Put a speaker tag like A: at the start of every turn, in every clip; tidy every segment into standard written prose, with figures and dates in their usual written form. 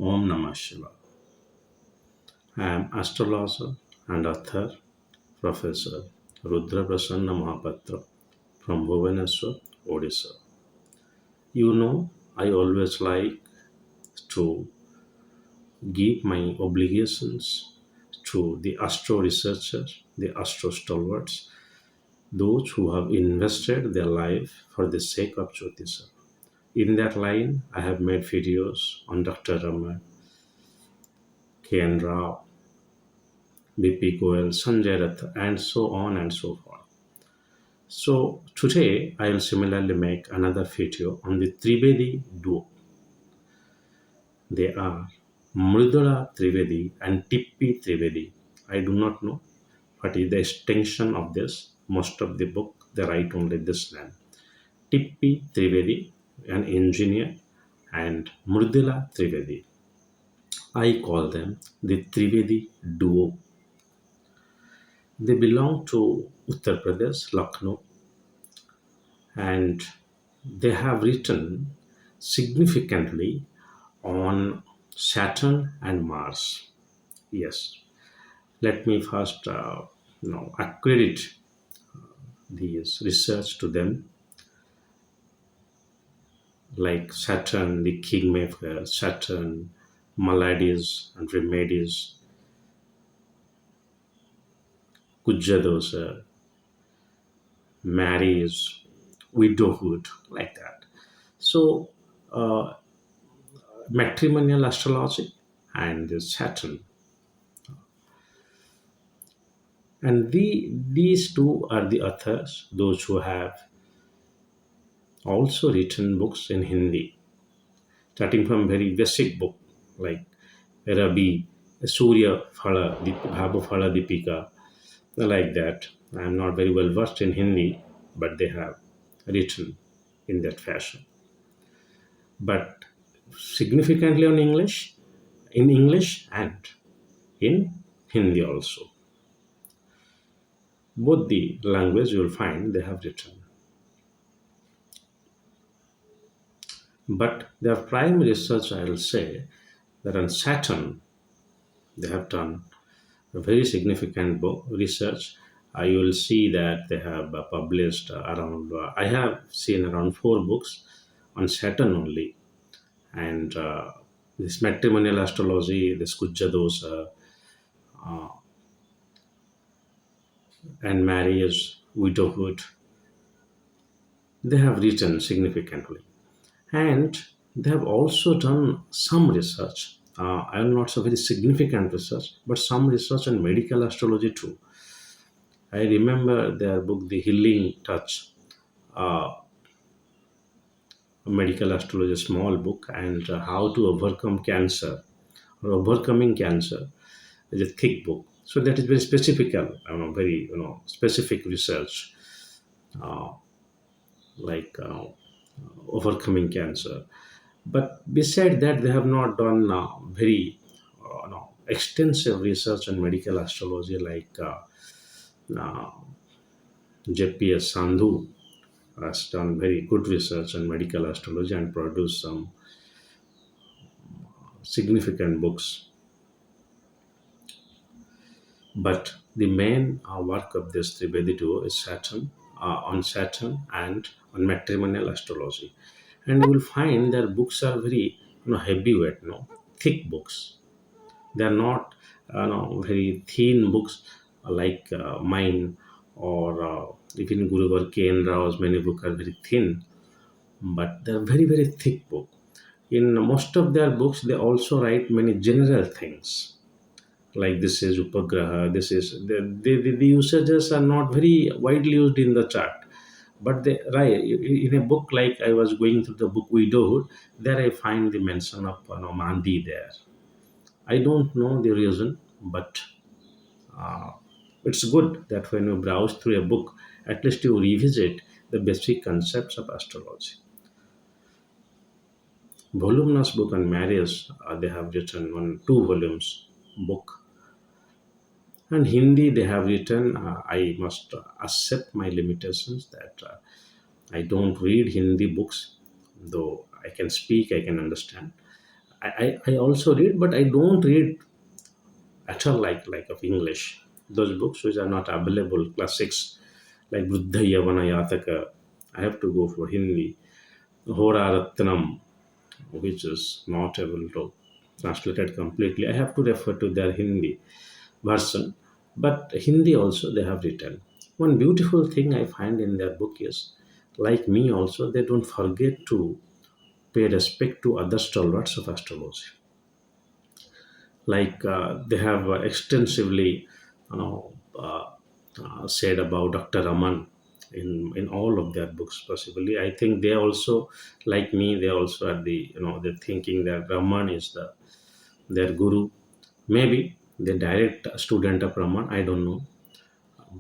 A: Om Namah Shivaya. I am astrologer and author, Professor Rudra Prasanna Mahapatra from Bhubaneswar, Odisha. You know, I always like to give my obligations to the astro researchers, the astro stalwarts, those who have invested their life for the sake of Jyoithsa. In that line, I have made videos on Dr. Raman, K.N. Rao, B.P. Goel, Sanjay Rath, and so on and so forth. So today I will similarly make another video on the Trivedi duo. They are Mridula Trivedi and Tippi Trivedi. I do not know what is the extension of this. Most of the book they write only this name. Tippi Trivedi, an engineer, and Mridula Trivedi. I call them the Trivedi duo. They belong to Uttar Pradesh, Lucknow, and they have written significantly on Saturn and Mars. Yes, let me first accredit these research to them, like Saturn, the Kingmaker, Saturn, maladies and remedies, Kujadosa, marriage, widowhood, like that. So, matrimonial astrology and the Saturn. And these two are the authors, those who have also written books in Hindi, starting from very basic book like Rabi, Surya Phala, Bhabu Phala Deepika, like that. I am not very well versed in Hindi, but they have written in that fashion. But significantly in English and in Hindi also. Both the language you will find they have written. But their primary research, I will say, that on Saturn, they have done a very significant book research. You will see that they have published around, I have seen around 4 books on Saturn only. And this matrimonial astrology, this Kujadosa, and marriage, widowhood, they have written significantly. And they have also done some research. I am not so very significant research, but some research on medical astrology too. I remember their book, The Healing Touch, a medical astrology, small book, and how to overcome cancer or overcoming cancer is a thick book. So that is very specific, very specific research, like overcoming cancer. But beside that, they have not done very extensive research on medical astrology like uh, JPS Sandhu has done very good research on medical astrology and produced some significant books. But the main work of this Trivedi duo is on Saturn and on matrimonial astrology. And you will find their books are very heavyweight, thick books. They are not very thin books like mine or even Guruvar K.N. Rao's many books are very thin, but they are very, very thick book. In most of their books, they also write many general things like this is upagraha, this is the usages are not very widely used in the chart, but they right in a book like I was going through the book Widowhood, there I find the mention of Mandi there. I don't know the reason, but it's good that when you browse through a book, at least you revisit the basic concepts of astrology. Voluminous book on marriage, they have written on 2 volumes book. And Hindi, they have written, I must accept my limitations that I don't read Hindi books, though I can speak, I can understand. I also read, but I don't read at all like of English. Those books which are not available, classics like Buddha Yavana Yataka, I have to go for Hindi. Hora Ratnam, which is not able to translate it completely. I have to refer to their Hindi version. But Hindi also they have written. One beautiful thing I find in their book is, like me also, they don't forget to pay respect to other stalwarts of astrology. Like they have extensively you know, said about Dr. Raman in all of their books. Possibly, I think they also, like me, they also are the they're thinking that Raman is their guru. Maybe the direct student of Raman. I don't know,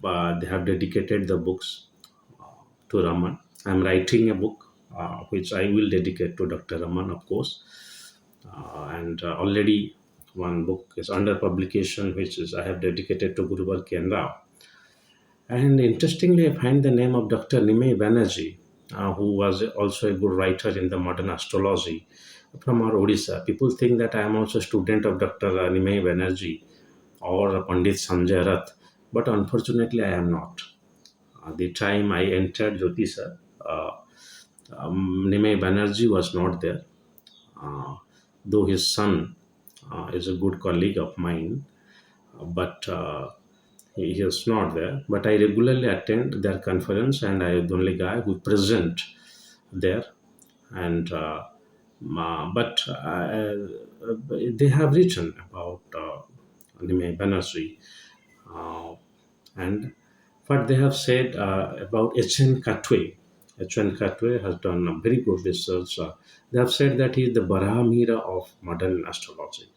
A: but they have dedicated the books to Raman. I'm writing a book which I will dedicate to Dr. Raman, of course. And already one book is under publication, which is I have dedicated to Guru Ken Rao. And interestingly, I find the name of Dr. Nimai Banerjee, who was also a good writer in the modern astrology from our Odisha. People think that I am also a student of Dr. Nimai Banerjee or Pandit Sanjay Rath, but unfortunately, I am not. The time I entered Jyoithsa, Nimai Banerjee was not there, uh, though his son is a good colleague of mine, but he is not there. But I regularly attend their conference, and I am the only guy who present there. And but they have written about Nimai Banerjee, uh, and what they have said about H.N. Katwe. H.N. Katwe has done a very good research. They have said that he is the Brahmira of modern astrology.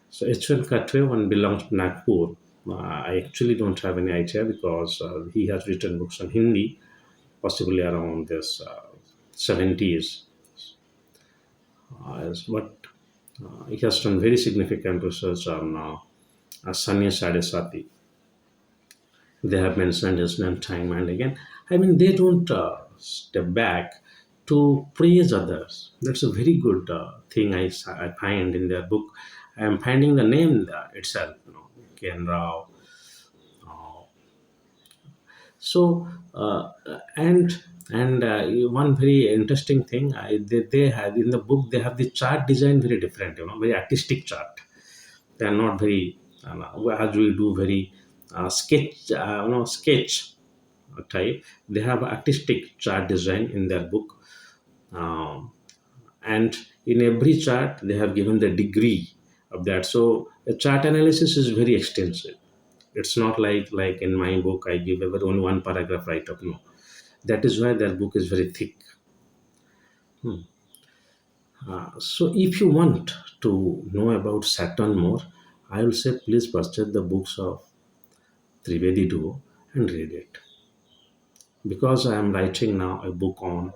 A: So H.N. Katwe, one belongs to Nagpur. I actually don't have any idea because he has written books on Hindi, possibly around this 70s. But he has done very significant research on Sanya Sadesati. They have mentioned his name time and again. I mean, they don't step back to praise others. That's a very good thing I find in their book. I am finding the name itself, Ken Rao. So, and one very interesting thing they have in the book, they have the chart design very different, very artistic chart. They are not very, as we do, very sketch type. They have artistic chart design in their book, um, and in every chart they have given the degree of that. So the chart analysis is very extensive. It's not like in my book I give ever only one paragraph write up. No, that is why their book is very thick. So if you want to know about Saturn more, I will say please purchase the books of Trivedi duo and read it, because I am writing now a book on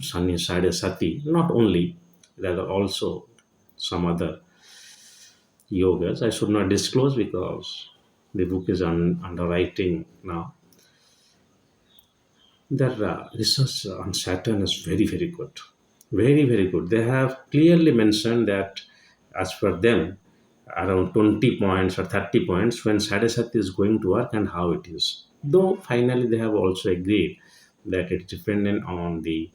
A: Sunny Sade Sati. Not only, there are also some other yogas. I should not disclose because the book is under writing now. Their research on Saturn is very, very good. Very, very good. They have clearly mentioned that, as per them, around 20 points or 30 points when Sadhasat is going to work and how it is. Though finally they have also agreed that it's dependent on the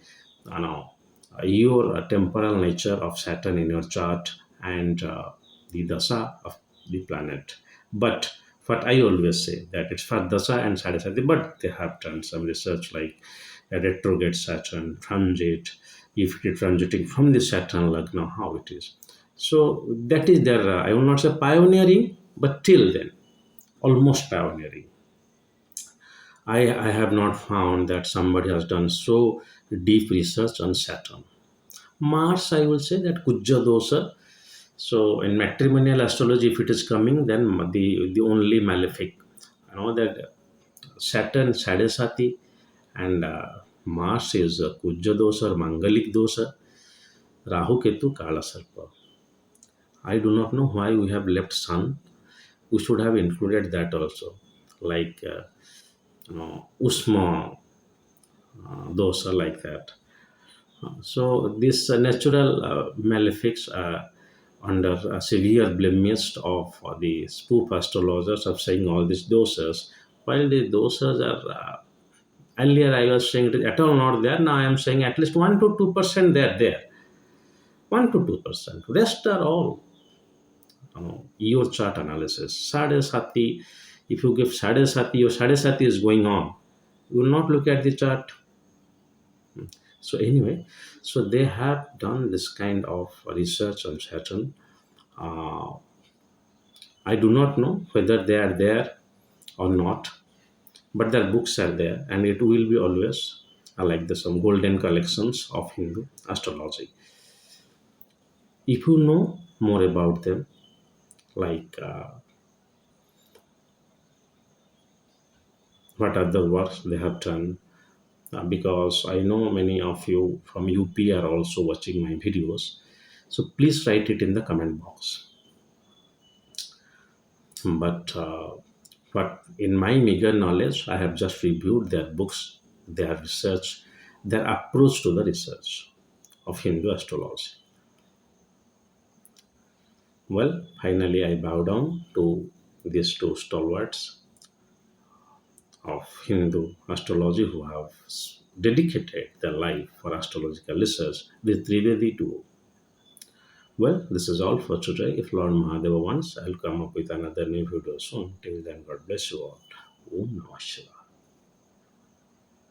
A: your temporal nature of Saturn in your chart and the dasa of the planet. But what I always say that it's for dasa and Sadhasati, but they have done some research like a retrograde Saturn, transit, if it is transiting from the Saturn Lagna, how it is. So that is their, I will not say pioneering, but till then, almost pioneering. I have not found that somebody has done so deep research on Saturn. Mars, I will say that Kujja Dosa. So in matrimonial astrology, if it is coming, then the only malefic, that Saturn Sadesati and Mars is Kujja Dosa or Mangalik Dosa, Rahu Ketu Kala Sarpa. I do not know why we have left Sun. We should have included that also, like Usma dosa like that. So this natural malefics under severe blemish of the spoof astrologers of saying all these doses, while the doses are earlier I was saying it is at all not there. Now I am saying at least 1 to 2% they are there. 1 to 2%. Rest are all your chart analysis. Sade Sati, if you give Sade Sati, your Sade Sati is going on. You will not look at the chart. So anyway, so they have done this kind of research on Saturn. Uh, I do not know whether they are there or not, but their books are there, and it will be always like the some golden collections of Hindu astrology. If you know more about them, like what other works they have done, because I know many of you from UP are also watching my videos. So please write it in the comment box. But in my meager knowledge, I have just reviewed their books, their research, their approach to the research of Hindu astrology. Well, finally, I bow down to these two stalwarts of Hindu astrology who have dedicated their life for astrological research, the Trivedi duo. Well, this is all for today. If Lord Mahadeva wants, I'll come up with another new video soon. Till then, God bless you all. Om Namah Shivaya.